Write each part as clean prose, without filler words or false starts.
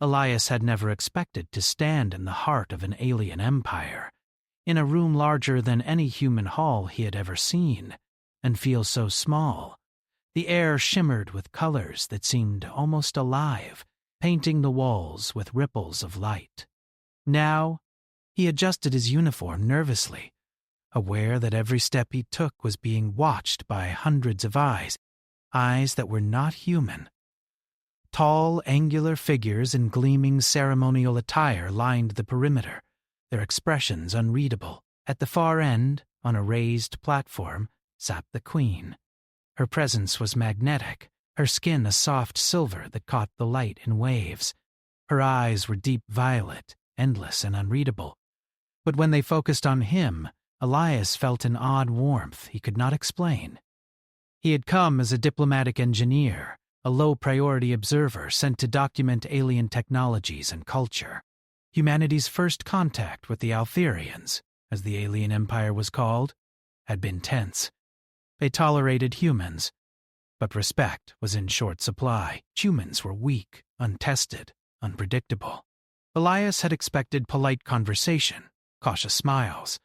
Elias had never expected to stand in the heart of an alien empire, in a room larger than any human hall he had ever seen, and feel so small. The air shimmered with colors that seemed almost alive, painting the walls with ripples of light. Now, he adjusted his uniform nervously, aware that every step he took was being watched by hundreds of eyes that were not human. Tall, angular figures in gleaming ceremonial attire lined the perimeter, their expressions unreadable. At the far end, on a raised platform, sat the queen. Her presence was magnetic, her skin a soft silver that caught the light in waves. Her eyes were deep violet, endless and unreadable. But when they focused on him, Elias felt an odd warmth he could not explain. He had come as a diplomatic engineer, a low-priority observer sent to document alien technologies and culture. Humanity's first contact with the Altherians, as the alien empire was called, had been tense. They tolerated humans, but respect was in short supply. Humans were weak, untested, unpredictable. Elias had expected polite conversation, cautious smiles,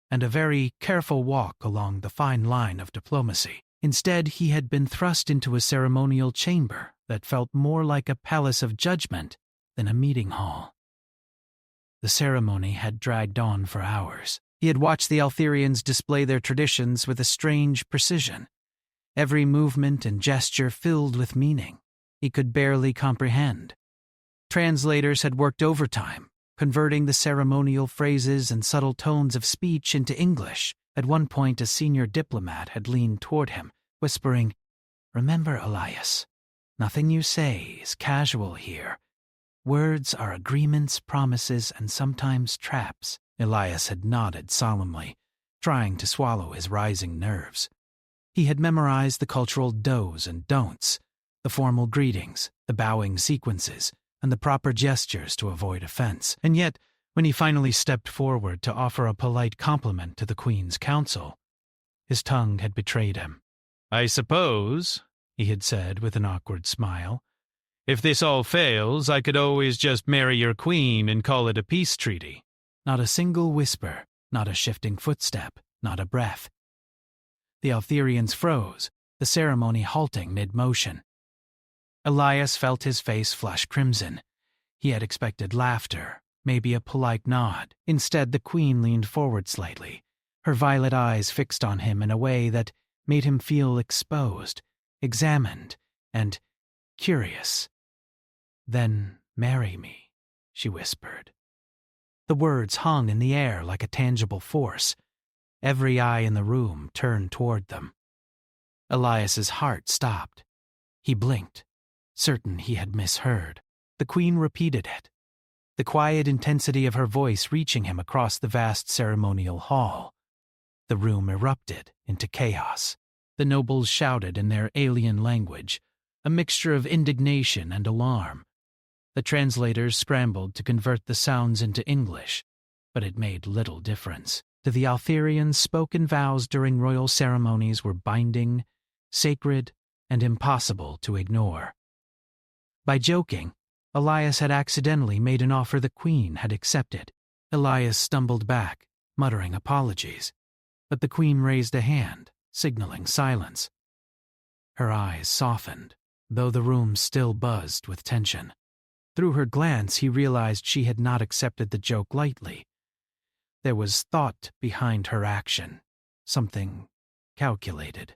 and a very careful walk along the fine line of diplomacy. Instead, he had been thrust into a ceremonial chamber that felt more like a palace of judgment than a meeting hall. The ceremony had dragged on for hours. He had watched the Altherians display their traditions with a strange precision, every movement and gesture filled with meaning he could barely comprehend. Translators had worked overtime, converting the ceremonial phrases and subtle tones of speech into English. At one point, a senior diplomat had leaned toward him, whispering, "Remember, Elias, nothing you say is casual here. Words are agreements, promises, and sometimes traps." Elias had nodded solemnly, trying to swallow his rising nerves. He had memorized the cultural do's and don'ts, the formal greetings, the bowing sequences, and the proper gestures to avoid offense. And yet, when he finally stepped forward to offer a polite compliment to the Queen's council, his tongue had betrayed him. "I suppose," he had said with an awkward smile, "if this all fails, I could always just marry your queen and call it a peace treaty." Not a single whisper, not a shifting footstep, not a breath. The Altherians froze, the ceremony halting mid-motion. Elias felt his face flush crimson. He had expected laughter, maybe a polite nod. Instead, the queen leaned forward slightly, her violet eyes fixed on him in a way that made him feel exposed, examined, and curious. "Then marry me," she whispered. The words hung in the air like a tangible force. Every eye in the room turned toward them. Elias's heart stopped. He blinked, certain he had misheard. The queen repeated it, the quiet intensity of her voice reaching him across the vast ceremonial hall. The room erupted into chaos. The nobles shouted in their alien language, a mixture of indignation and alarm. The translators scrambled to convert the sounds into English, but it made little difference. To the Altherians, spoken vows during royal ceremonies were binding, sacred, and impossible to ignore. By joking, Elias had accidentally made an offer the queen had accepted. Elias stumbled back, muttering apologies, but the queen raised a hand, signaling silence. Her eyes softened, though the room still buzzed with tension. Through her glance, he realized she had not accepted the joke lightly. There was thought behind her action, something calculated.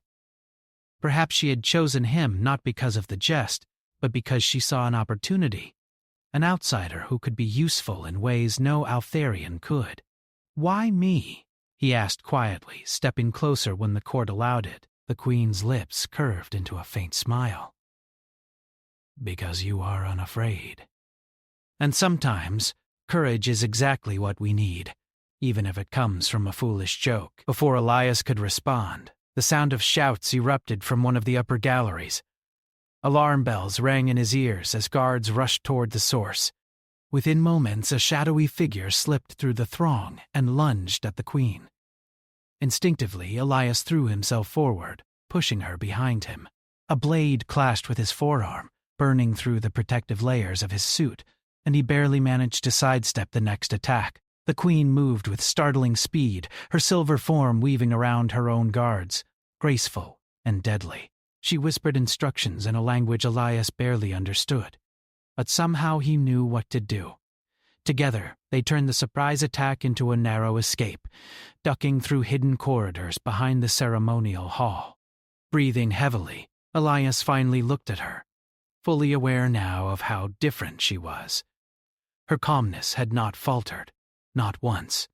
Perhaps she had chosen him not because of the jest, but because she saw an opportunity, an outsider who could be useful in ways no Altherian could. "Why me?" he asked quietly, stepping closer when the court allowed it. The queen's lips curved into a faint smile. "Because you are unafraid. And sometimes, courage is exactly what we need, even if it comes from a foolish joke." Before Elias could respond, the sound of shouts erupted from one of the upper galleries. Alarm bells rang in his ears as guards rushed toward the source. Within moments, a shadowy figure slipped through the throng and lunged at the queen. Instinctively, Elias threw himself forward, pushing her behind him. A blade clashed with his forearm, burning through the protective layers of his suit, and he barely managed to sidestep the next attack. The queen moved with startling speed, her silver form weaving around her own guards, graceful and deadly. She whispered instructions in a language Elias barely understood, but somehow he knew what to do. Together, they turned the surprise attack into a narrow escape, ducking through hidden corridors behind the ceremonial hall. Breathing heavily, Elias finally looked at her, fully aware now of how different she was. Her calmness had not faltered, not once.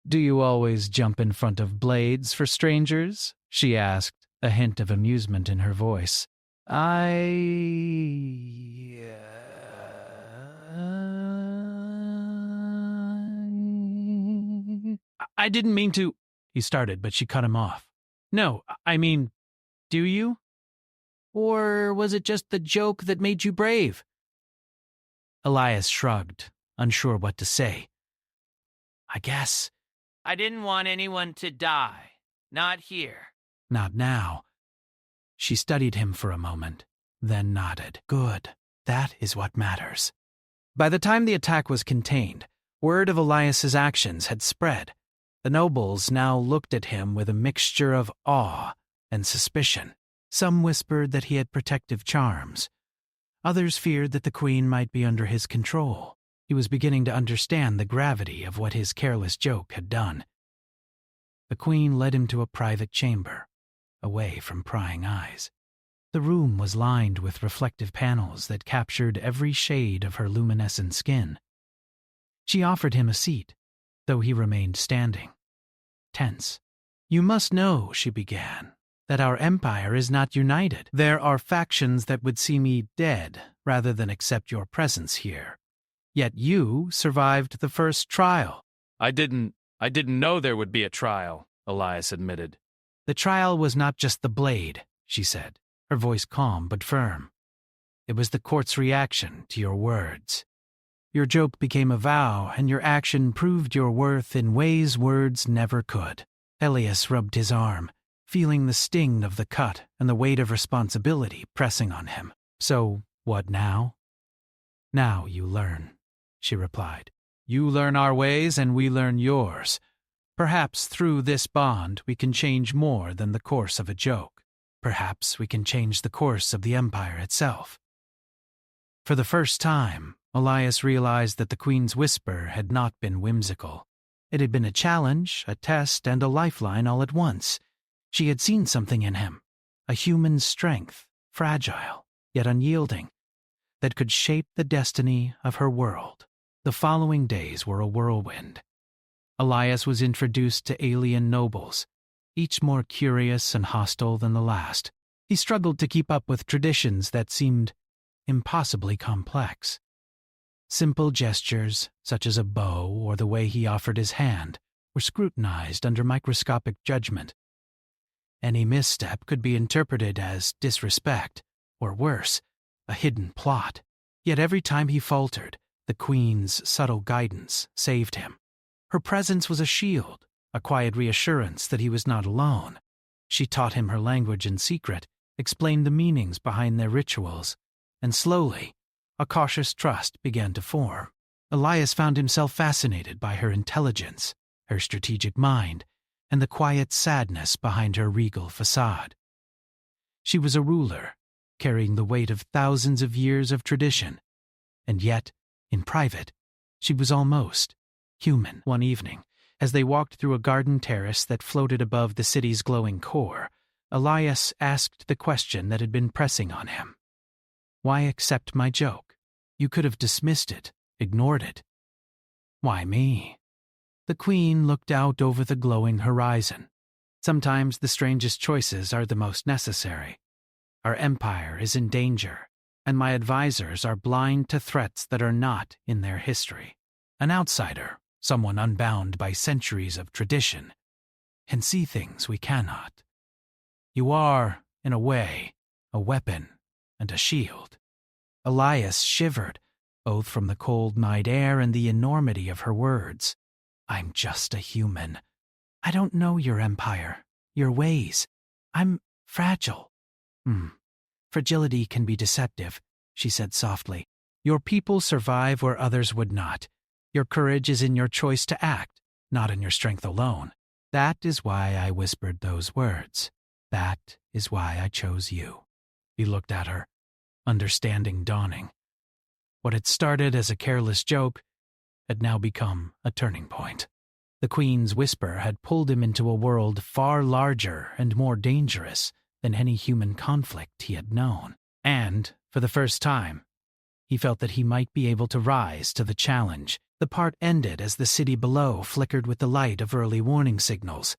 "Do you always jump in front of blades for strangers?" she asked, a hint of amusement in her voice. I didn't mean to," he started, but she cut him off. "No, I mean, do you? Or was it just the joke that made you brave?" Elias shrugged, unsure what to say. "I guess I didn't want anyone to die. Not here." "Not now." She studied him for a moment, then nodded. "Good. That is what matters." By the time the attack was contained, word of Elias's actions had spread. The nobles now looked at him with a mixture of awe and suspicion. Some whispered that he had protective charms. Others feared that the queen might be under his control. He was beginning to understand the gravity of what his careless joke had done. The queen led him to a private chamber, away from prying eyes. The room was lined with reflective panels that captured every shade of her luminescent skin. She offered him a seat, though he remained standing, tense. "You must know," she began, "that our empire is not united. There are factions that would see me dead rather than accept your presence here. Yet you survived the first trial." I didn't know there would be a trial," Elias admitted. "The trial was not just the blade," she said, her voice calm but firm. "It was the court's reaction to your words. Your joke became a vow, and your action proved your worth in ways words never could." Elias rubbed his arm, feeling the sting of the cut and the weight of responsibility pressing on him. "So, what now?" "Now you learn," she replied. "You learn our ways and we learn yours. Perhaps through this bond we can change more than the course of a joke. Perhaps we can change the course of the empire itself." For the first time, Elias realized that the queen's whisper had not been whimsical. It had been a challenge, a test, and a lifeline all at once. She had seen something in him, a human strength, fragile, yet unyielding, that could shape the destiny of her world. The following days were a whirlwind. Elias was introduced to alien nobles, each more curious and hostile than the last. He struggled to keep up with traditions that seemed impossibly complex. Simple gestures, such as a bow or the way he offered his hand, were scrutinized under microscopic judgment. Any misstep could be interpreted as disrespect, or worse, a hidden plot. Yet every time he faltered, the queen's subtle guidance saved him. Her presence was a shield, a quiet reassurance that he was not alone. She taught him her language in secret, explained the meanings behind their rituals, and slowly, a cautious trust began to form. Elias found himself fascinated by her intelligence, her strategic mind, and the quiet sadness behind her regal facade. She was a ruler, carrying the weight of thousands of years of tradition, and yet, in private, she was almost human. One evening, as they walked through a garden terrace that floated above the city's glowing core, Elias asked the question that had been pressing on him. "Why accept my joke? You could have dismissed it, ignored it." "Why me?" The queen looked out over the glowing horizon. "Sometimes the strangest choices are the most necessary. Our empire is in danger, and my advisors are blind to threats that are not in their history. An outsider, someone unbound by centuries of tradition, can see things we cannot. You are, in a way, a weapon and a shield." Elias shivered, both from the cold night air and the enormity of her words. "I'm just a human. I don't know your empire, your ways. I'm fragile." Fragility can be deceptive," she said softly. Your people survive where others would not. Your courage is in your choice to act, not in your strength alone. That is why I whispered those words. That is why I chose you." He looked at her, understanding dawning. What had started as a careless joke had now become a turning point. The Queen's whisper had pulled him into a world far larger and more dangerous than any human conflict he had known. And, for the first time, he felt that he might be able to rise to the challenge. The part ended as the city below flickered with the light of early warning signals.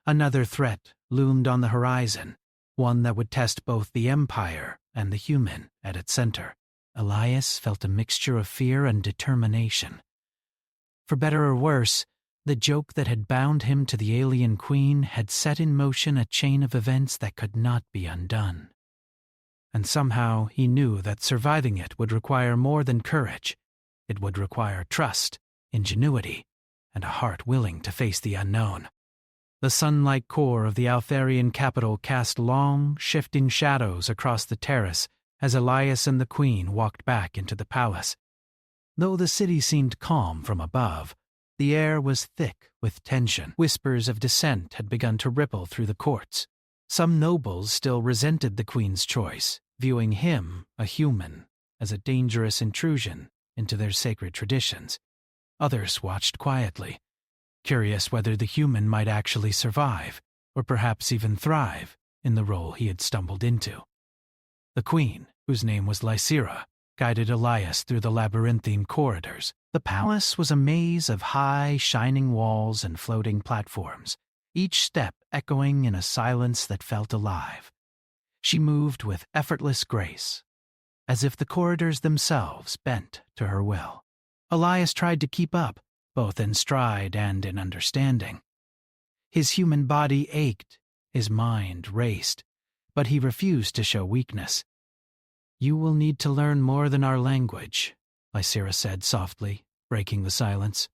Another threat loomed on the horizon, one that would test both the Empire and the human at its center. Elias felt a mixture of fear and determination. For better or worse, the joke that had bound him to the alien queen had set in motion a chain of events that could not be undone. And somehow he knew that surviving it would require more than courage. It would require trust, ingenuity, and a heart willing to face the unknown. The sun-like core of the Altharian capital cast long, shifting shadows across the terrace as Elias and the Queen walked back into the palace. Though the city seemed calm from above, the air was thick with tension. Whispers of dissent had begun to ripple through the courts. Some nobles still resented the Queen's choice, viewing him, a human, as a dangerous intrusion into their sacred traditions. Others watched quietly, curious whether the human might actually survive, or perhaps even thrive, in the role he had stumbled into. The Queen, whose name was Lysira, guided Elias through the labyrinthine corridors. The palace was a maze of high, shining walls and floating platforms, each step echoing in a silence that felt alive. She moved with effortless grace, as if the corridors themselves bent to her will. Elias tried to keep up, both in stride and in understanding. His human body ached, his mind raced, but he refused to show weakness. "You will need to learn more than our language," Lysira said softly, breaking the silence.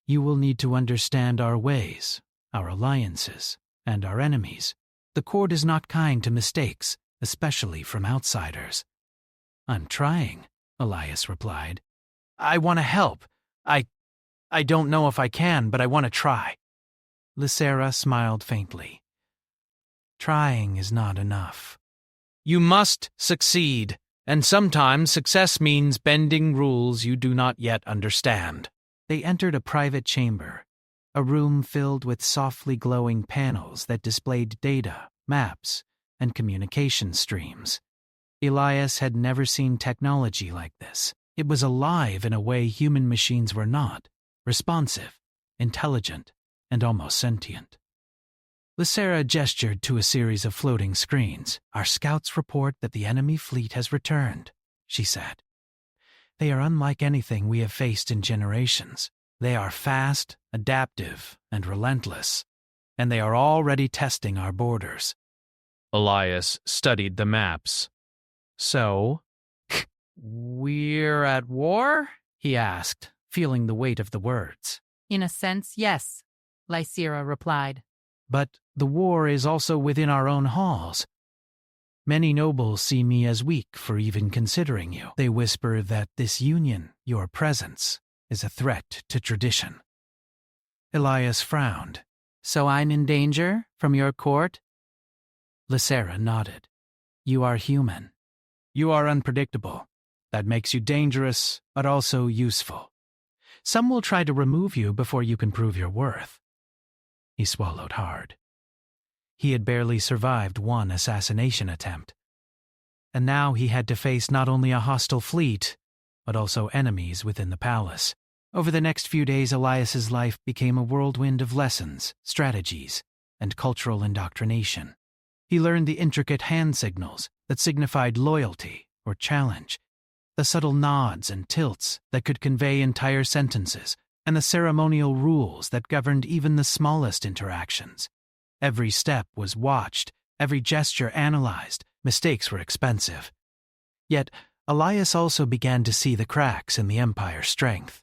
"You will need to understand our ways, our alliances, and our enemies. The court is not kind to mistakes, especially from outsiders." "I'm trying," Elias replied. "I want to help. I don't know if I can, but I want to try." Lysira smiled faintly. "Trying is not enough. You must succeed, and sometimes success means bending rules you do not yet understand." They entered a private chamber, a room filled with softly glowing panels that displayed data, maps, and communication streams. Elias had never seen technology like this. It was alive in a way human machines were not, responsive, intelligent, and almost sentient. Lysira gestured to a series of floating screens. "Our scouts report that the enemy fleet has returned," she said. "They are unlike anything we have faced in generations. They are fast, adaptive, and relentless, and they are already testing our borders." Elias studied the maps. "So, we're at war?" he asked, feeling the weight of the words. "In a sense, yes," Lysira replied. "But the war is also within our own halls. Many nobles see me as weak for even considering you. They whisper that this union, your presence, is a threat to tradition." Elias frowned. "So I'm in danger from your court?" Lysira nodded. "You are human. You are unpredictable. That makes you dangerous, but also useful. Some will try to remove you before you can prove your worth." He swallowed hard. He had barely survived one assassination attempt. And now he had to face not only a hostile fleet, but also enemies within the palace. Over the next few days, Elias's life became a whirlwind of lessons, strategies, and cultural indoctrination. He learned the intricate hand signals that signified loyalty or challenge, the subtle nods and tilts that could convey entire sentences, and the ceremonial rules that governed even the smallest interactions. Every step was watched, every gesture analyzed. Mistakes were expensive. Yet, Elias also began to see the cracks in the Empire's strength.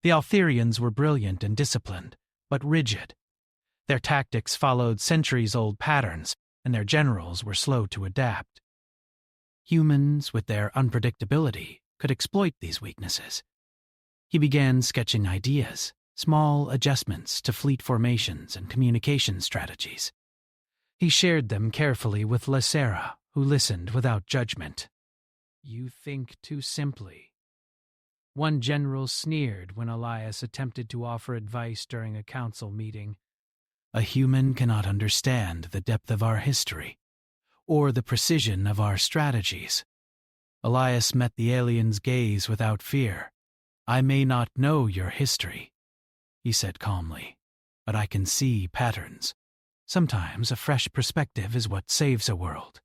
The Altharians were brilliant and disciplined, but rigid. Their tactics followed centuries-old patterns, and their generals were slow to adapt. Humans, with their unpredictability, could exploit these weaknesses. He began sketching ideas, small adjustments to fleet formations and communication strategies. He shared them carefully with Lysera, who listened without judgment. "You think too simply." One general sneered when Elias attempted to offer advice during a council meeting. "A human cannot understand the depth of our history, or the precision of our strategies." Elias met the alien's gaze without fear. "I may not know your history," he said calmly, "but I can see patterns. Sometimes a fresh perspective is what saves a world."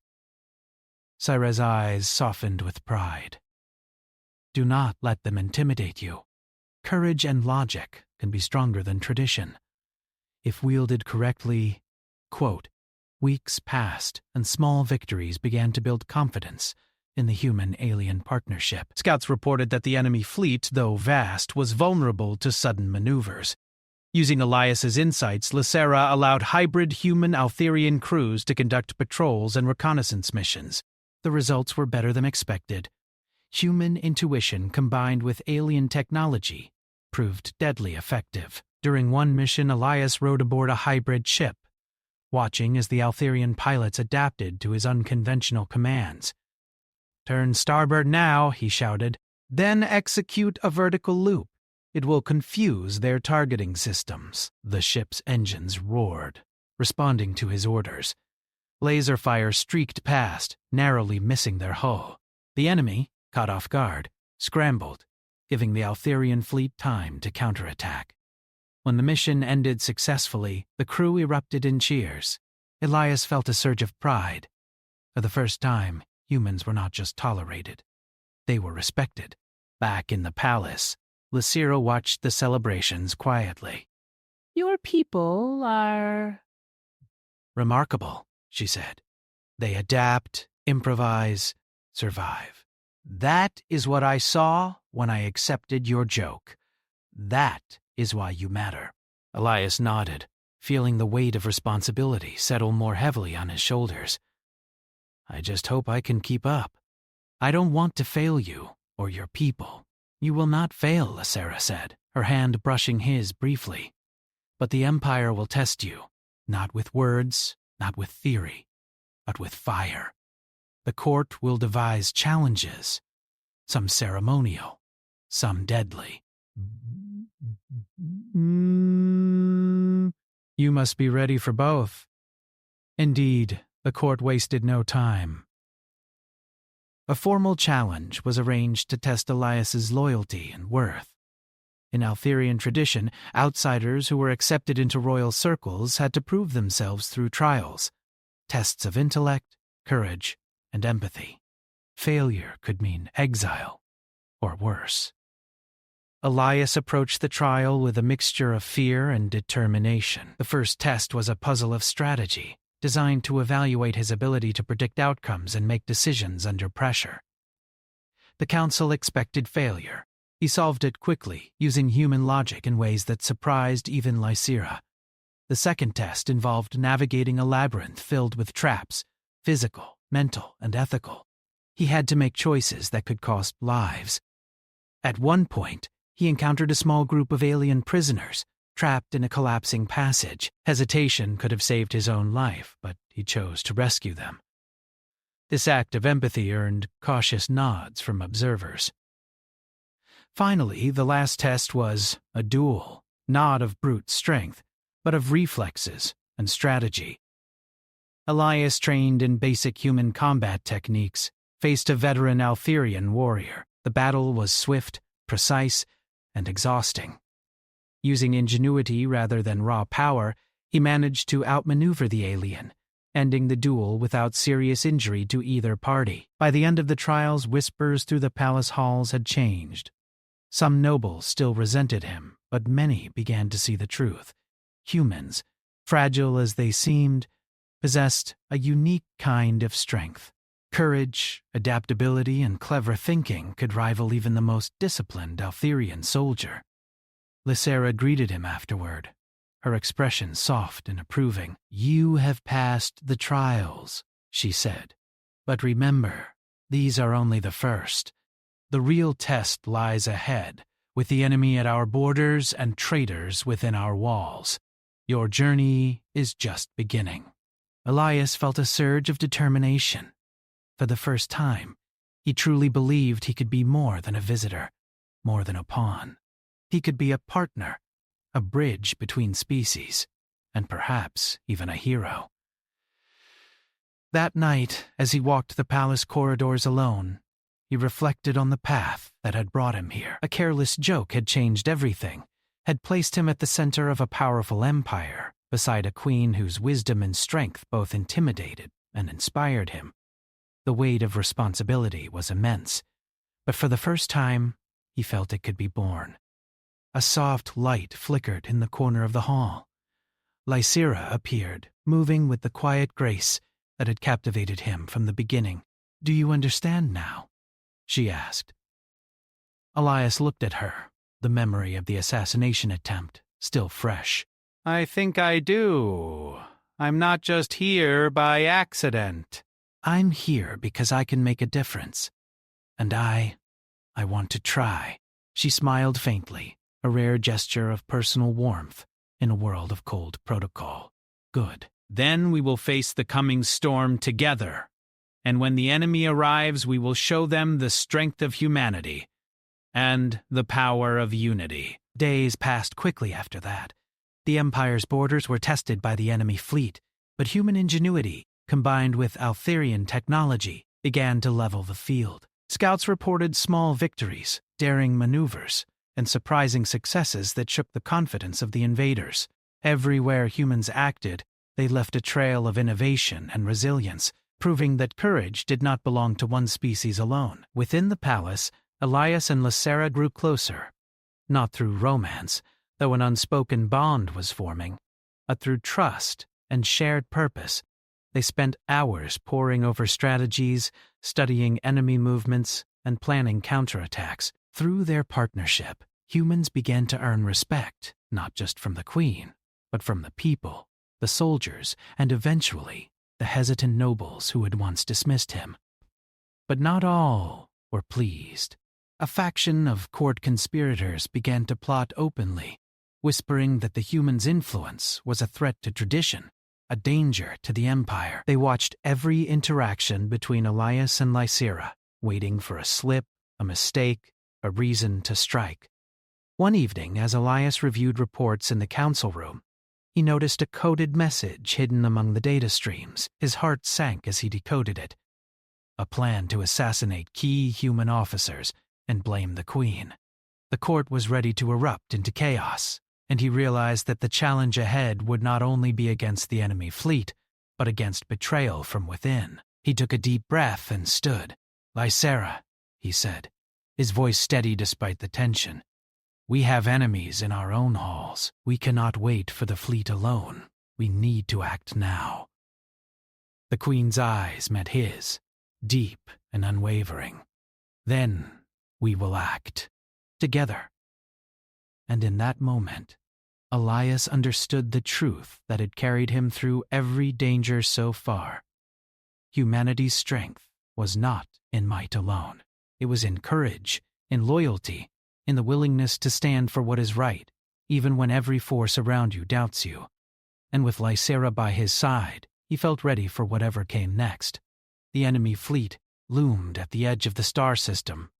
Syra's eyes softened with pride. "Do not let them intimidate you. Courage and logic can be stronger than tradition. If wielded correctly," quote, "weeks passed and small victories began to build confidence in the human-alien partnership." Scouts reported that the enemy fleet, though vast, was vulnerable to sudden maneuvers. Using Elias's insights, Lysera allowed hybrid human-Altherian crews to conduct patrols and reconnaissance missions. The results were better than expected. Human intuition combined with alien technology proved deadly effective. During one mission, Elias rode aboard a hybrid ship, watching as the Altherian pilots adapted to his unconventional commands. "Turn starboard now," he shouted. "Then execute a vertical loop. It will confuse their targeting systems." The ship's engines roared, responding to his orders. Laser fire streaked past, narrowly missing their hull. The enemy, caught off guard, scrambled, giving the Altherian fleet time to counterattack. When the mission ended successfully, the crew erupted in cheers. Elias felt a surge of pride. For the first time, humans were not just tolerated. They were respected. Back in the palace, Lysera watched the celebrations quietly. "Your people are..." "Remarkable," she said. "They adapt, improvise, survive. That is what I saw when I accepted your joke. That is why you matter." Elias nodded, feeling the weight of responsibility settle more heavily on his shoulders. "I just hope I can keep up. I don't want to fail you or your people." "You will not fail," Lysera said, her hand brushing his briefly. "But the Empire will test you, not with words, not with theory, but with fire. The court will devise challenges, some ceremonial, some deadly." "You must be ready for both." Indeed, the court wasted no time. A formal challenge was arranged to test Elias's loyalty and worth. In Altherian tradition, outsiders who were accepted into royal circles had to prove themselves through trials, tests of intellect, courage, and empathy. Failure could mean exile, or worse. Elias approached the trial with a mixture of fear and determination. The first test was a puzzle of strategy, designed to evaluate his ability to predict outcomes and make decisions under pressure. The council expected failure. He solved it quickly, using human logic in ways that surprised even Lysera. The second test involved navigating a labyrinth filled with traps, physical, mental, and ethical. He had to make choices that could cost lives. At one point, he encountered a small group of alien prisoners, trapped in a collapsing passage. Hesitation could have saved his own life, but he chose to rescue them. This act of empathy earned cautious nods from observers. Finally, the last test was a duel, not of brute strength, but of reflexes and strategy. Elias, trained in basic human combat techniques, faced a veteran Altherian warrior. The battle was swift, precise, and exhausting. Using ingenuity rather than raw power, he managed to outmaneuver the alien, ending the duel without serious injury to either party. By the end of the trials, whispers through the palace halls had changed. Some nobles still resented him, but many began to see the truth. Humans, fragile as they seemed, possessed a unique kind of strength. Courage, adaptability, and clever thinking could rival even the most disciplined Altherian soldier. Lysera greeted him afterward, her expression soft and approving. "You have passed the trials," she said. "But remember, These are only the first. The real test lies ahead, with the enemy at our borders and traitors within our walls. Your journey is just beginning." Elias felt a surge of determination. For the first time, he truly believed he could be more than a visitor, more than a pawn. He could be a partner, a bridge between species, and perhaps even a hero. That night, as he walked the palace corridors alone, he reflected on the path that had brought him here. A careless joke had changed everything, had placed him at the center of a powerful empire, beside a queen whose wisdom and strength both intimidated and inspired him. The weight of responsibility was immense, but for the first time, he felt it could be borne. A soft light flickered in the corner of the hall. Lysira appeared, moving with the quiet grace that had captivated him from the beginning. "Do you understand now?" she asked. Elias looked at her, the memory of the assassination attempt still fresh. "I think I do. I'm not just here by accident." "I'm here because I can make a difference. And I want to try." She smiled faintly, a rare gesture of personal warmth in a world of cold protocol. "Good. Then we will face the coming storm together. And when the enemy arrives, we will show them the strength of humanity and the power of unity." Days passed quickly after that. The Empire's borders were tested by the enemy fleet, but human ingenuity, combined with Altherian technology, began to level the field. Scouts reported small victories, daring maneuvers, and surprising successes that shook the confidence of the invaders. Everywhere humans acted, they left a trail of innovation and resilience, proving that courage did not belong to one species alone. Within the palace, Elias and Lysera grew closer, not through romance, though an unspoken bond was forming, but through trust and shared purpose. They spent hours poring over strategies, studying enemy movements, and planning counterattacks. Through their partnership, humans began to earn respect, not just from the Queen, but from the people, the soldiers, and eventually the hesitant nobles who had once dismissed him. But not all were pleased. A faction of court conspirators began to plot openly, whispering that the humans' influence was a threat to tradition, a danger to the Empire. They watched every interaction between Elias and Lysira, waiting for a slip, a mistake, a reason to strike. One evening, as Elias reviewed reports in the council room, he noticed a coded message hidden among the data streams. His heart sank as he decoded it. A plan to assassinate key human officers and blame the Queen. The court was ready to erupt into chaos, and he realized that the challenge ahead would not only be against the enemy fleet, but against betrayal from within. He took a deep breath and stood. "Lysera," he said, his voice steady despite the tension. "We have enemies in our own halls. We cannot wait for the fleet alone. We need to act now." The Queen's eyes met his, deep and unwavering. "Then we will act. Together." And in that moment, Elias understood the truth that had carried him through every danger so far. Humanity's strength was not in might alone. It was in courage, in loyalty, in the willingness to stand for what is right, even when every force around you doubts you. And with Lysera by his side, he felt ready for whatever came next. The enemy fleet loomed at the edge of the star system,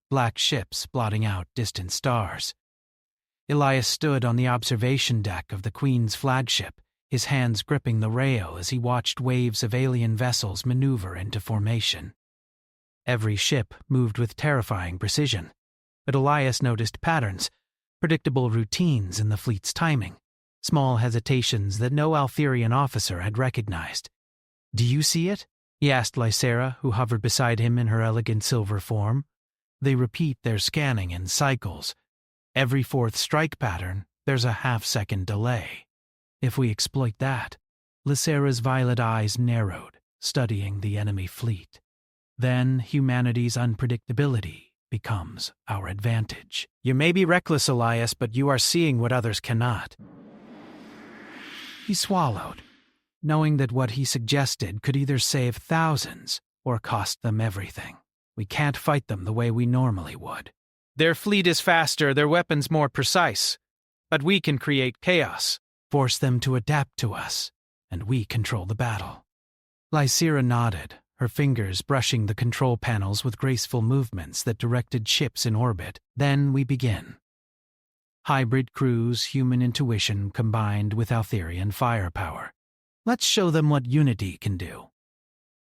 black ships blotting out distant stars. Elias stood on the observation deck of the Queen's flagship, his hands gripping the rail as he watched waves of alien vessels maneuver into formation. Every ship moved with terrifying precision, but Elias noticed patterns, predictable routines in the fleet's timing, small hesitations that no Altherian officer had recognized. "Do you see it?" he asked Lysera, who hovered beside him in her elegant silver form. "They repeat their scanning in cycles. Every fourth strike pattern, there's a half-second delay. If we exploit that..." Lysera's violet eyes narrowed, studying the enemy fleet. "Then humanity's unpredictability becomes our advantage. You may be reckless, Elias, but you are seeing what others cannot." He swallowed, knowing that what he suggested could either save thousands or cost them everything. We can't fight them the way we normally would. Their fleet is faster, their weapons more precise. But we can create chaos. Force them to adapt to us, and we control the battle. Lysira nodded, her fingers brushing the control panels with graceful movements that directed ships in orbit. Then we begin. Hybrid crews, human intuition combined with Altherian firepower. Let's show them what unity can do.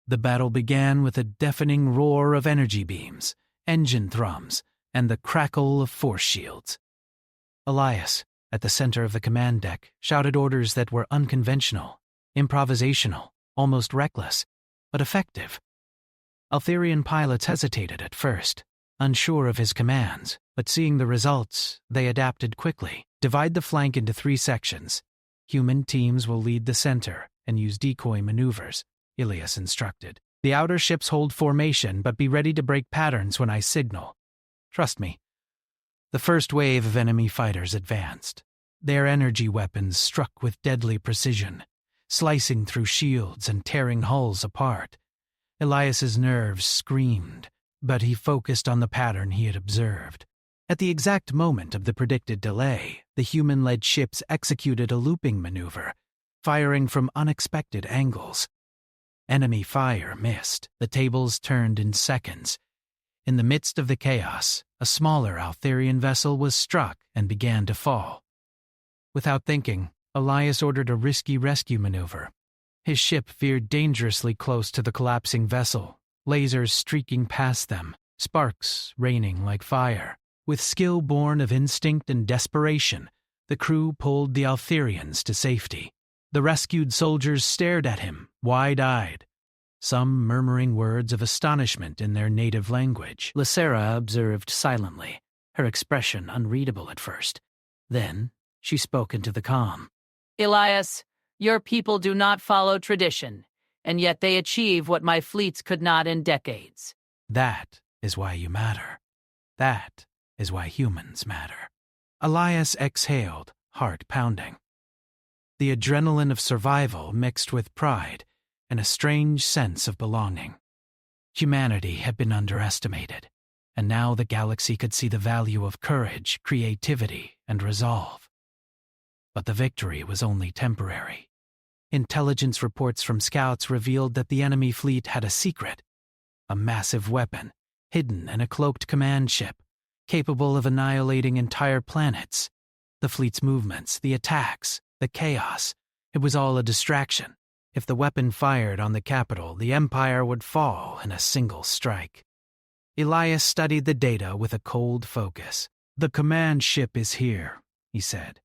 The battle began with a deafening roar of energy beams, engine thrums, and the crackle of force shields. Elias, at the center of the command deck, shouted orders that were unconventional, improvisational, almost reckless, but effective. Altherian pilots hesitated at first, unsure of his commands, but seeing the results, they adapted quickly. Divide the flank into 3 sections. Human teams will lead the center and use decoy maneuvers, Ilias instructed. The outer ships hold formation, but be ready to break patterns when I signal. Trust me. The first wave of enemy fighters advanced. Their energy weapons struck with deadly precision, slicing through shields and tearing hulls apart. Elias's nerves screamed, but he focused on the pattern he had observed. At the exact moment of the predicted delay, the human-led ships executed a looping maneuver, firing from unexpected angles. Enemy fire missed. The tables turned in seconds. In the midst of the chaos, a smaller Altherian vessel was struck and began to fall. Without thinking, Elias ordered a risky rescue maneuver. His ship veered dangerously close to the collapsing vessel, lasers streaking past them, sparks raining like fire. With skill born of instinct and desperation, the crew pulled the Altherians to safety. The rescued soldiers stared at him, wide-eyed, some murmuring words of astonishment in their native language. Lysira observed silently, her expression unreadable at first. Then she spoke into the calm. Elias, your people do not follow tradition, and yet they achieve what my fleets could not in decades. That is why you matter. That is why humans matter. Elias exhaled, heart pounding. The adrenaline of survival mixed with pride and a strange sense of belonging. Humanity had been underestimated, and now the galaxy could see the value of courage, creativity, and resolve. But the victory was only temporary. Intelligence reports from scouts revealed that the enemy fleet had a secret, a massive weapon, hidden in a cloaked command ship, capable of annihilating entire planets. The fleet's movements, the attacks, the chaos, it was all a distraction. If the weapon fired on the capital, the Empire would fall in a single strike. Elias studied the data with a cold focus. The command ship is here, he said,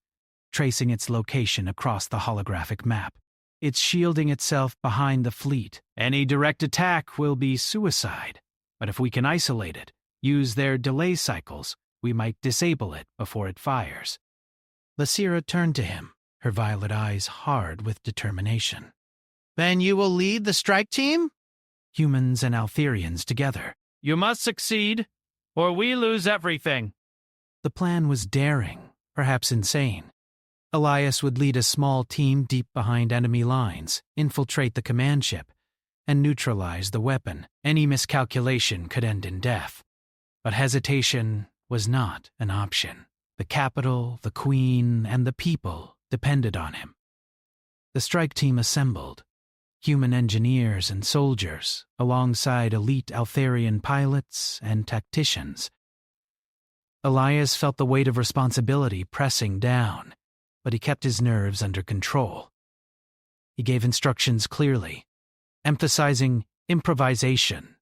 tracing its location across the holographic map. It's shielding itself behind the fleet. Any direct attack will be suicide, but if we can isolate it, use their delay cycles, we might disable it before it fires. Lysira turned to him, her violet eyes hard with determination. Then you will lead the strike team? Humans and Altherians together. You must succeed, or we lose everything. The plan was daring, perhaps insane. Elias would lead a small team deep behind enemy lines, infiltrate the command ship, and neutralize the weapon. Any miscalculation could end in death. But hesitation was not an option. The capital, the queen, and the people depended on him. The strike team assembled. Human engineers and soldiers, alongside elite Altherian pilots and tacticians. Elias felt the weight of responsibility pressing down, but he kept his nerves under control. He gave instructions clearly, emphasizing improvisation,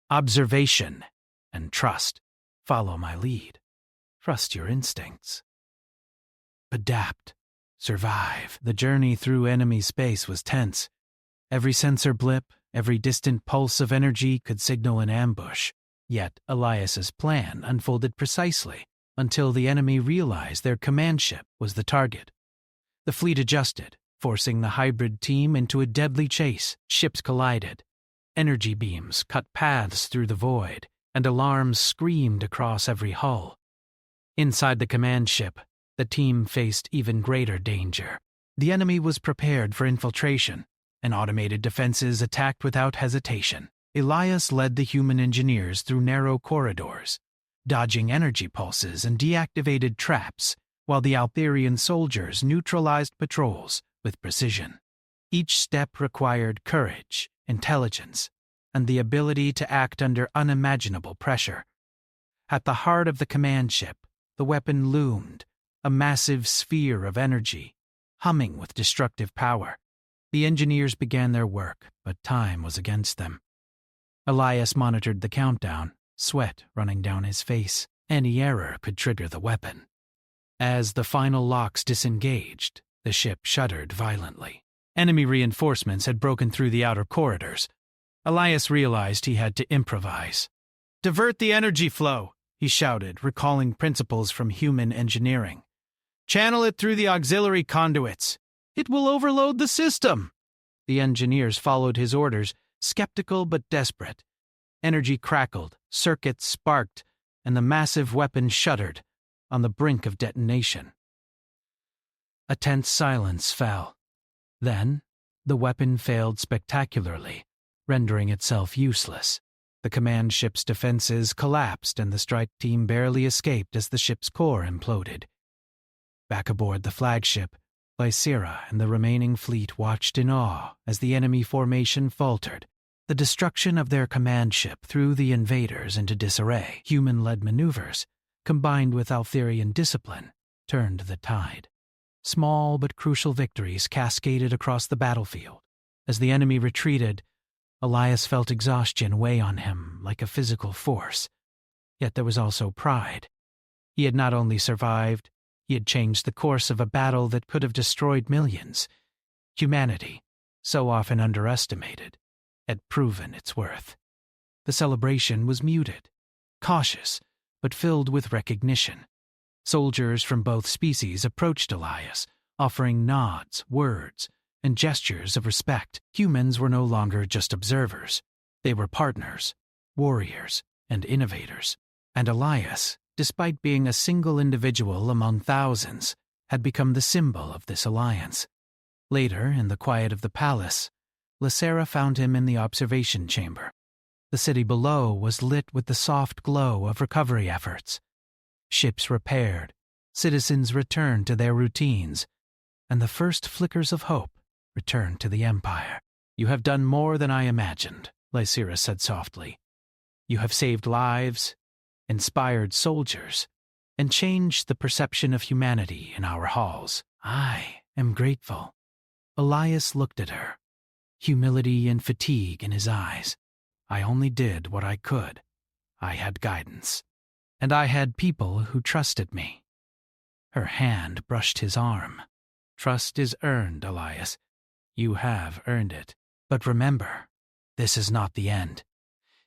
observation, and trust. Follow my lead. Trust your instincts. Adapt. Survive. The journey through enemy space was tense. Every sensor blip, every distant pulse of energy could signal an ambush. Yet Elias's plan unfolded precisely until the enemy realized their command ship was the target. The fleet adjusted, forcing the hybrid team into a deadly chase. Ships collided. Energy beams cut paths through the void, and alarms screamed across every hull. Inside the command ship, the team faced even greater danger. The enemy was prepared for infiltration, and automated defenses attacked without hesitation. Elias led the human engineers through narrow corridors, dodging energy pulses and deactivated traps, while the Altherian soldiers neutralized patrols with precision. Each step required courage, intelligence, and the ability to act under unimaginable pressure. At the heart of the command ship, the weapon loomed, a massive sphere of energy, humming with destructive power. The engineers began their work, but time was against them. Elias monitored the countdown, sweat running down his face. Any error could trigger the weapon. As the final locks disengaged, the ship shuddered violently. Enemy reinforcements had broken through the outer corridors. Elias realized he had to improvise. "Divert the energy flow," he shouted, recalling principles from human engineering. "Channel it through the auxiliary conduits. It will overload the system." The engineers followed his orders, skeptical but desperate. Energy crackled, circuits sparked, and the massive weapon shuddered, on the brink of detonation. A tense silence fell. Then, the weapon failed spectacularly, rendering itself useless. The command ship's defenses collapsed and the strike team barely escaped as the ship's core imploded. Back aboard the flagship, Lysira and the remaining fleet watched in awe as the enemy formation faltered. The destruction of their command ship threw the invaders into disarray. Human-led maneuvers, combined with Altherian discipline, turned the tide. Small but crucial victories cascaded across the battlefield. As the enemy retreated, Elias felt exhaustion weigh on him like a physical force. Yet there was also pride. He had not only survived, he had changed the course of a battle that could have destroyed millions. Humanity, so often underestimated, had proven its worth. The celebration was muted, cautious, but filled with recognition. Soldiers from both species approached Elias, offering nods, words, and gestures of respect. Humans were no longer just observers. They were partners, warriors, and innovators. And Elias, despite being a single individual among thousands, had become the symbol of this alliance. Later, in the quiet of the palace, Lysira found him in the observation chamber. The city below was lit with the soft glow of recovery efforts. Ships repaired, citizens returned to their routines, and the first flickers of hope returned to the Empire. "You have done more than I imagined," Lysira said softly. "You have saved lives, inspired soldiers, and changed the perception of humanity in our halls. I am grateful." Elias looked at her, humility and fatigue in his eyes. "I only did what I could. I had guidance. And I had people who trusted me." Her hand brushed his arm. "Trust is earned, Elias. You have earned it. But remember, this is not the end.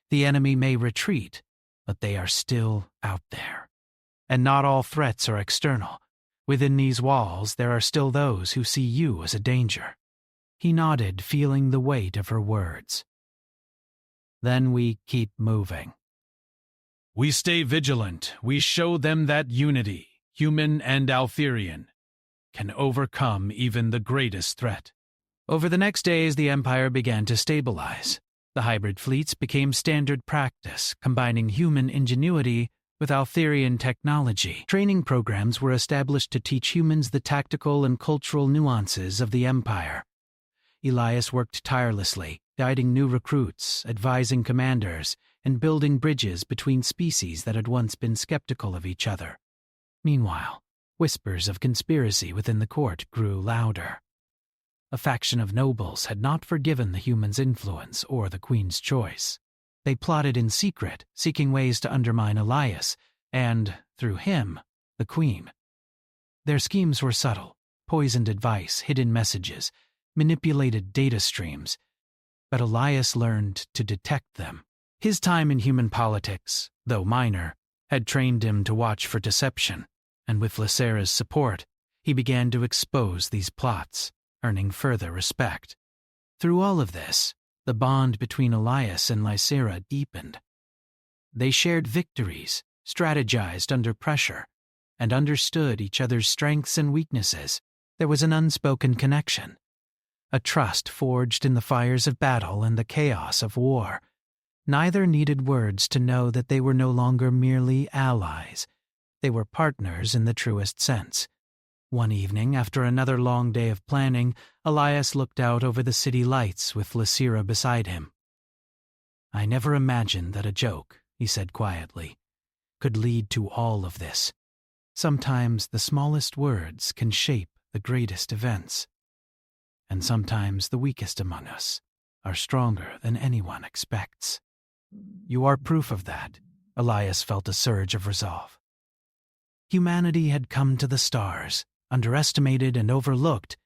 The enemy may retreat, but they are still out there. And not all threats are external. Within these walls, there are still those who see you as a danger." He nodded, feeling the weight of her words. "Then we keep moving. We stay vigilant. We show them that unity, human and Altherian, can overcome even the greatest threat." Over the next days, the Empire began to stabilize. The hybrid fleets became standard practice, combining human ingenuity with Altherian technology. Training programs were established to teach humans the tactical and cultural nuances of the Empire. Elias worked tirelessly, guiding new recruits, advising commanders, and building bridges between species that had once been skeptical of each other. Meanwhile, whispers of conspiracy within the court grew louder. A faction of nobles had not forgiven the humans' influence or the queen's choice. They plotted in secret, seeking ways to undermine Elias and, through him, the queen. Their schemes were subtle: poisoned advice, hidden messages, manipulated data streams. But Elias learned to detect them. His time in human politics, though minor, had trained him to watch for deception, and with Lysira's support, he began to expose these plots, earning further respect. Through all of this, the bond between Elias and Lysira deepened. They shared victories, strategized under pressure, and understood each other's strengths and weaknesses. There was an unspoken connection, a trust forged in the fires of battle and the chaos of war. Neither needed words to know that they were no longer merely allies. They were partners in the truest sense. One evening, after another long day of planning, Elias looked out over the city lights with Lysira beside him. "I never imagined that a joke," he said quietly, "could lead to all of this. Sometimes the smallest words can shape the greatest events. And sometimes the weakest among us are stronger than anyone expects." "You are proof of that." Elias felt a surge of resolve. Humanity had come to the stars, underestimated and overlooked,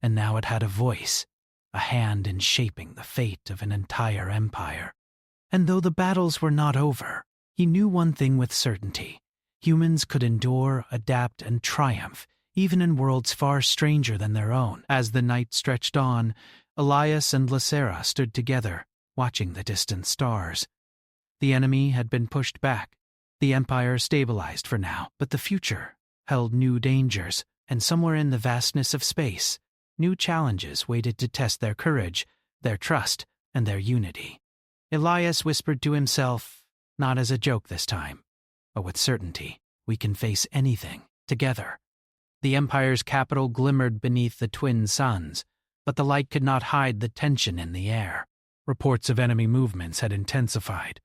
and now it had a voice, a hand in shaping the fate of an entire empire. And though the battles were not over, he knew one thing with certainty: humans could endure, adapt, and triumph, even in worlds far stranger than their own. As the night stretched on, Elias and Lysira stood together, watching the distant stars. The enemy had been pushed back, the empire stabilized for now, but the future held new dangers, and somewhere in the vastness of space, new challenges waited to test their courage, their trust, and their unity. Elias whispered to himself, not as a joke this time, but with certainty: "We can face anything, together." The Empire's capital glimmered beneath the twin suns, but the light could not hide the tension in the air. Reports of enemy movements had intensified.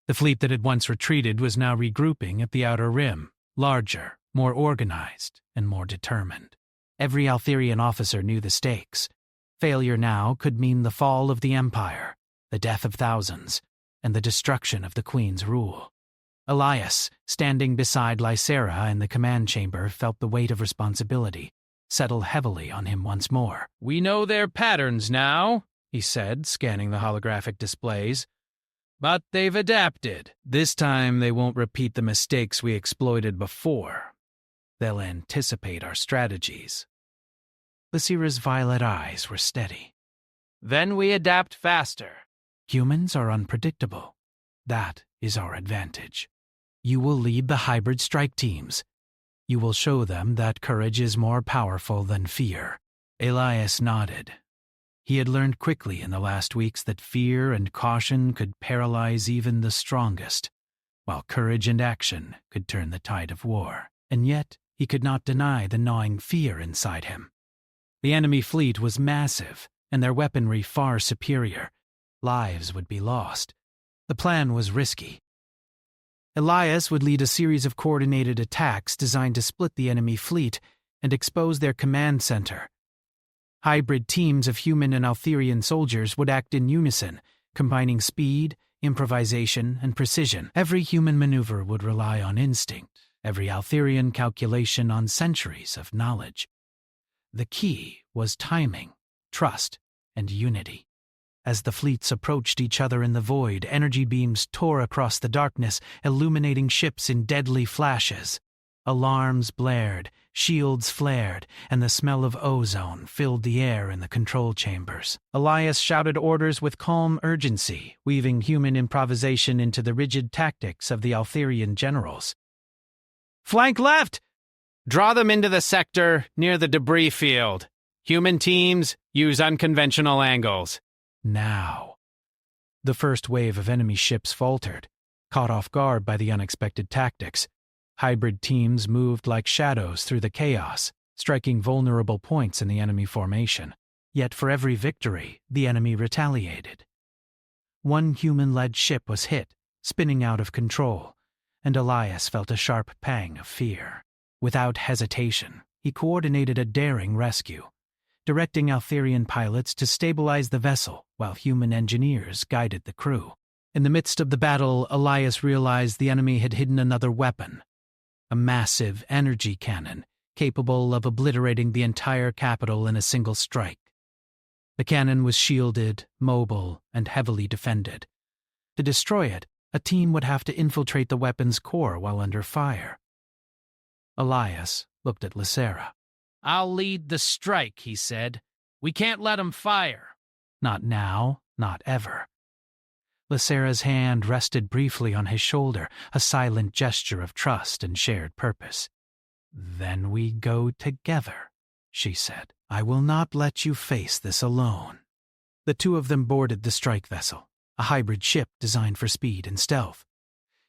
The fleet that had once retreated was now regrouping at the outer rim, larger, more organized, and more determined. Every Altherian officer knew the stakes. Failure now could mean the fall of the Empire, the death of thousands, and the destruction of the Queen's rule. Elias, standing beside Lysira in the command chamber, felt the weight of responsibility settle heavily on him once more. "We know their patterns now," he said, scanning the holographic displays. "But they've adapted. This time they won't repeat the mistakes we exploited before. They'll anticipate our strategies." Lysira's violet eyes were steady. "Then we adapt faster." "Humans are unpredictable. That is our advantage. You will lead the hybrid strike teams. You will show them that courage is more powerful than fear." Elias nodded. He had learned quickly in the last weeks that fear and caution could paralyze even the strongest, while courage and action could turn the tide of war. And yet, he could not deny the gnawing fear inside him. The enemy fleet was massive, and their weaponry far superior. Lives would be lost. The plan was risky. Elias would lead a series of coordinated attacks designed to split the enemy fleet and expose their command center. Hybrid teams of human and Altherian soldiers would act in unison, combining speed, improvisation, and precision. Every human maneuver would rely on instinct, every Altherian calculation on centuries of knowledge. The key was timing, trust, and unity. As the fleets approached each other in the void, energy beams tore across the darkness, illuminating ships in deadly flashes. Alarms blared, shields flared, and the smell of ozone filled the air in the control chambers. Elias shouted orders with calm urgency, weaving human improvisation into the rigid tactics of the Altherian generals. "Flank left! Draw them into the sector near the debris field. Human teams, use unconventional angles." Now. The first wave of enemy ships faltered, caught off guard by the unexpected tactics. Hybrid teams moved like shadows through the chaos, striking vulnerable points in the enemy formation. Yet for every victory, the enemy retaliated. One human-led ship was hit, spinning out of control, and Elias felt a sharp pang of fear. Without hesitation, he coordinated a daring rescue, directing Altherian pilots to stabilize the vessel while human engineers guided the crew. In the midst of the battle, Elias realized the enemy had hidden another weapon, a massive energy cannon capable of obliterating the entire capital in a single strike. The cannon was shielded, mobile, and heavily defended. To destroy it, a team would have to infiltrate the weapon's core while under fire. Elias looked at Lysira. "I'll lead the strike," he said. "We can't let 'em fire." Not now, not ever. Lysira's hand rested briefly on his shoulder, a silent gesture of trust and shared purpose. "Then we go together," she said. "I will not let you face this alone." The two of them boarded the strike vessel, a hybrid ship designed for speed and stealth.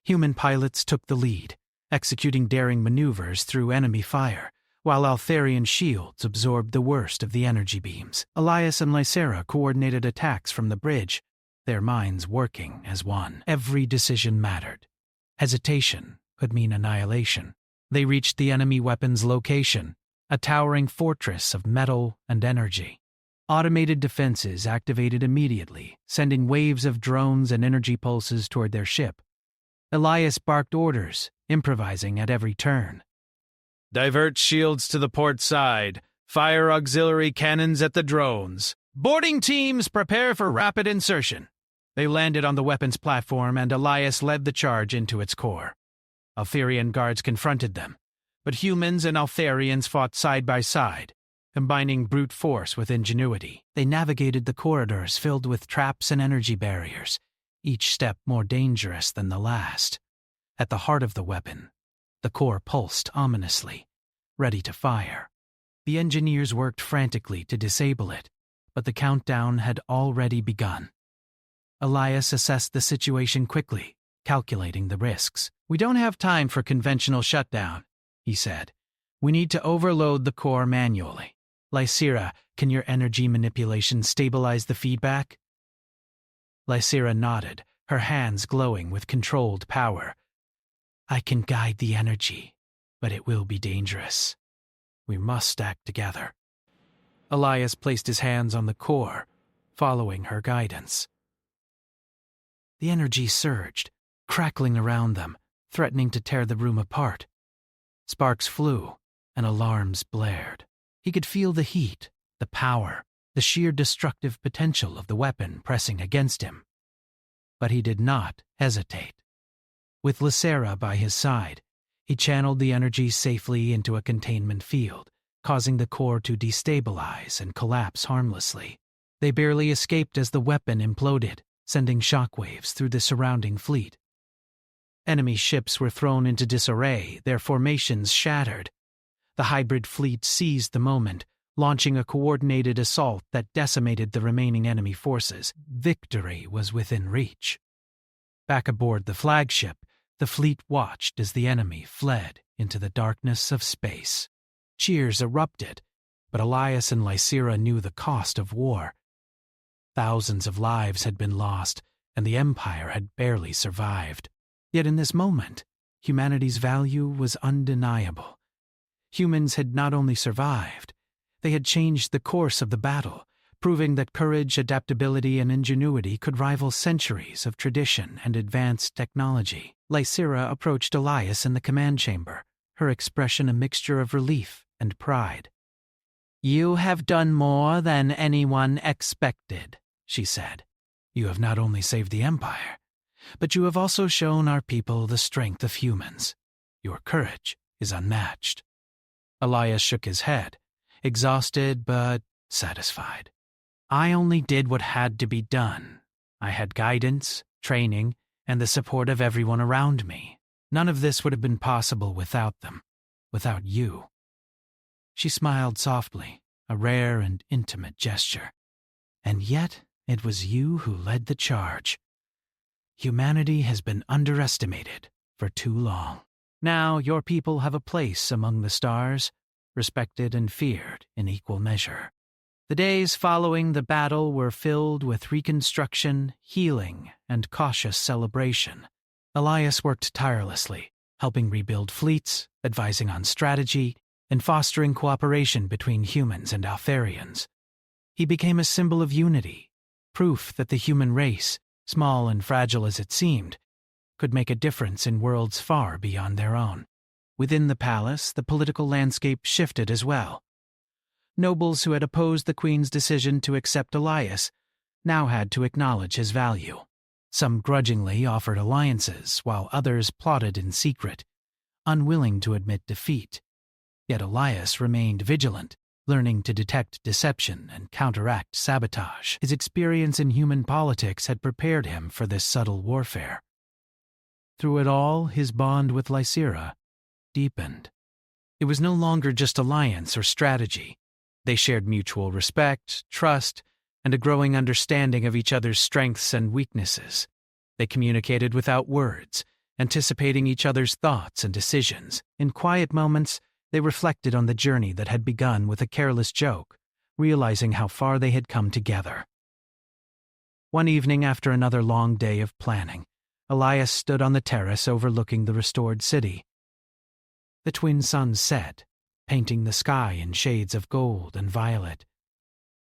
Human pilots took the lead, executing daring maneuvers through enemy fire, while Altharian shields absorbed the worst of the energy beams. Elias and Lysera coordinated attacks from the bridge, their minds working as one. Every decision mattered. Hesitation could mean annihilation. They reached the enemy weapon's location, a towering fortress of metal and energy. Automated defenses activated immediately, sending waves of drones and energy pulses toward their ship. Elias barked orders, improvising at every turn. Divert shields to the port side. Fire auxiliary cannons at the drones. Boarding teams prepare for rapid insertion. They landed on the weapons platform, and Elias led the charge into its core. Altharian guards confronted them, but humans and Altharians fought side by side, combining brute force with ingenuity. They navigated the corridors filled with traps and energy barriers, each step more dangerous than the last. At the heart of the weapon, the core pulsed ominously, ready to fire. The engineers worked frantically to disable it, but the countdown had already begun. Elias assessed the situation quickly, calculating the risks. "We don't have time for conventional shutdown," he said. "We need to overload the core manually. Lysera, can your energy manipulation stabilize the feedback?" Lysera nodded, her hands glowing with controlled power. "I can guide the energy, but it will be dangerous. We must act together." Elias placed his hands on the core, following her guidance. The energy surged, crackling around them, threatening to tear the room apart. Sparks flew, and alarms blared. He could feel the heat, the power, the sheer destructive potential of the weapon pressing against him. But he did not hesitate. With Lysera by his side, he channeled the energy safely into a containment field, causing the core to destabilize and collapse harmlessly. They barely escaped as the weapon imploded, sending shockwaves through the surrounding fleet. Enemy ships were thrown into disarray, their formations shattered. The hybrid fleet seized the moment, launching a coordinated assault that decimated the remaining enemy forces. Victory was within reach. Back aboard the flagship, the fleet watched as the enemy fled into the darkness of space. Cheers erupted, but Elias and Lysera knew the cost of war. Thousands of lives had been lost, and the Empire had barely survived. Yet in this moment, humanity's value was undeniable. Humans had not only survived, they had changed the course of the battle, proving that courage, adaptability, and ingenuity could rival centuries of tradition and advanced technology. Lysera approached Elias in the command chamber, her expression a mixture of relief and pride. "You have done more than anyone expected," she said. "You have not only saved the Empire, but you have also shown our people the strength of humans. Your courage is unmatched." Elias shook his head, exhausted but satisfied. "I only did what had to be done. I had guidance, training, and the support of everyone around me. None of this would have been possible without them, without you." She smiled softly, a rare and intimate gesture. "And yet, it was you who led the charge. Humanity has been underestimated for too long. Now your people have a place among the stars, respected and feared in equal measure." The days following the battle were filled with reconstruction, healing, and cautious celebration. Elias worked tirelessly, helping rebuild fleets, advising on strategy, and fostering cooperation between humans and Altharians. He became a symbol of unity, proof that the human race, small and fragile as it seemed, could make a difference in worlds far beyond their own. Within the palace, the political landscape shifted as well. Nobles who had opposed the queen's decision to accept Elias now had to acknowledge his value. Some grudgingly offered alliances, while others plotted in secret, unwilling to admit defeat. Yet Elias remained vigilant, learning to detect deception and counteract sabotage. His experience in human politics had prepared him for this subtle warfare. Through it all, his bond with Lysera deepened. It was no longer just alliance or strategy. They shared mutual respect, trust, and a growing understanding of each other's strengths and weaknesses. They communicated without words, anticipating each other's thoughts and decisions. In quiet moments, they reflected on the journey that had begun with a careless joke, realizing how far they had come together. One evening after another long day of planning, Elias stood on the terrace overlooking the restored city. The twin suns set, painting the sky in shades of gold and violet.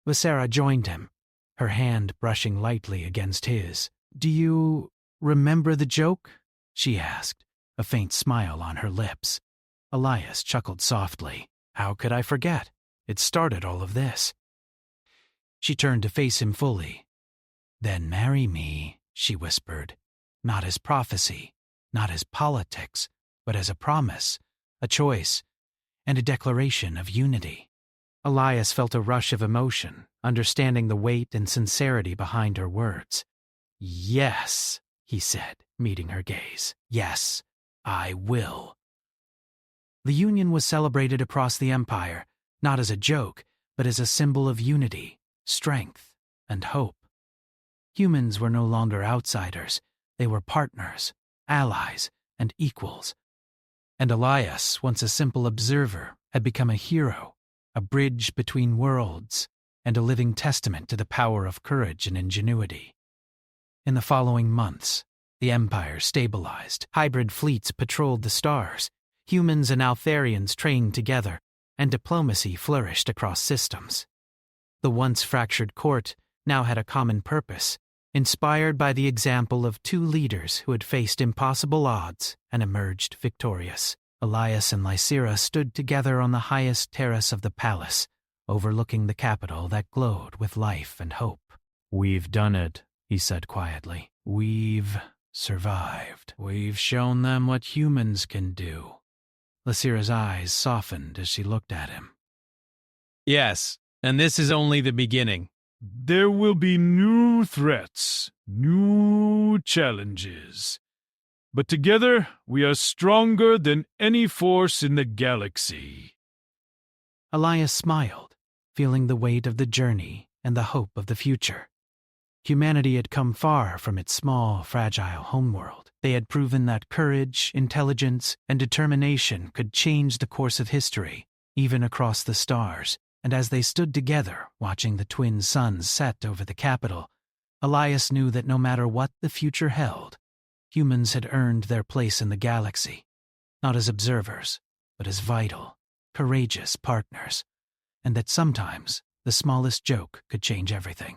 Visera joined him, her hand brushing lightly against his. "Do you remember the joke?" she asked, a faint smile on her lips. Elias chuckled softly. "How could I forget? It started all of this." She turned to face him fully. "Then marry me," she whispered, "not as prophecy, not as politics, but as a promise, a choice, and a declaration of unity." Elias felt a rush of emotion, understanding the weight and sincerity behind her words. "Yes," he said, meeting her gaze. "Yes, I will." The union was celebrated across the empire, not as a joke, but as a symbol of unity, strength, and hope. Humans were no longer outsiders. They were partners, allies, and equals. And Elias, once a simple observer, had become a hero, a bridge between worlds, and a living testament to the power of courage and ingenuity. In the following months, the Empire stabilized. Hybrid fleets patrolled the stars, humans and Altharians trained together, and diplomacy flourished across systems. The once fractured court now had a common purpose, inspired by the example of two leaders who had faced impossible odds and emerged victorious. Elias and Lysira stood together on the highest terrace of the palace, overlooking the capital that glowed with life and hope. "We've done it," he said quietly. "We've survived. We've shown them what humans can do." Lysira's eyes softened as she looked at him. "Yes, and this is only the beginning. There will be new threats, new challenges. But together, we are stronger than any force in the galaxy." Elias smiled, feeling the weight of the journey and the hope of the future. Humanity had come far from its small, fragile homeworld. They had proven that courage, intelligence, and determination could change the course of history, even across the stars. And as they stood together, watching the twin suns set over the capital, Elias knew that no matter what the future held, humans had earned their place in the galaxy, not as observers, but as vital, courageous partners, and that sometimes the smallest joke could change everything.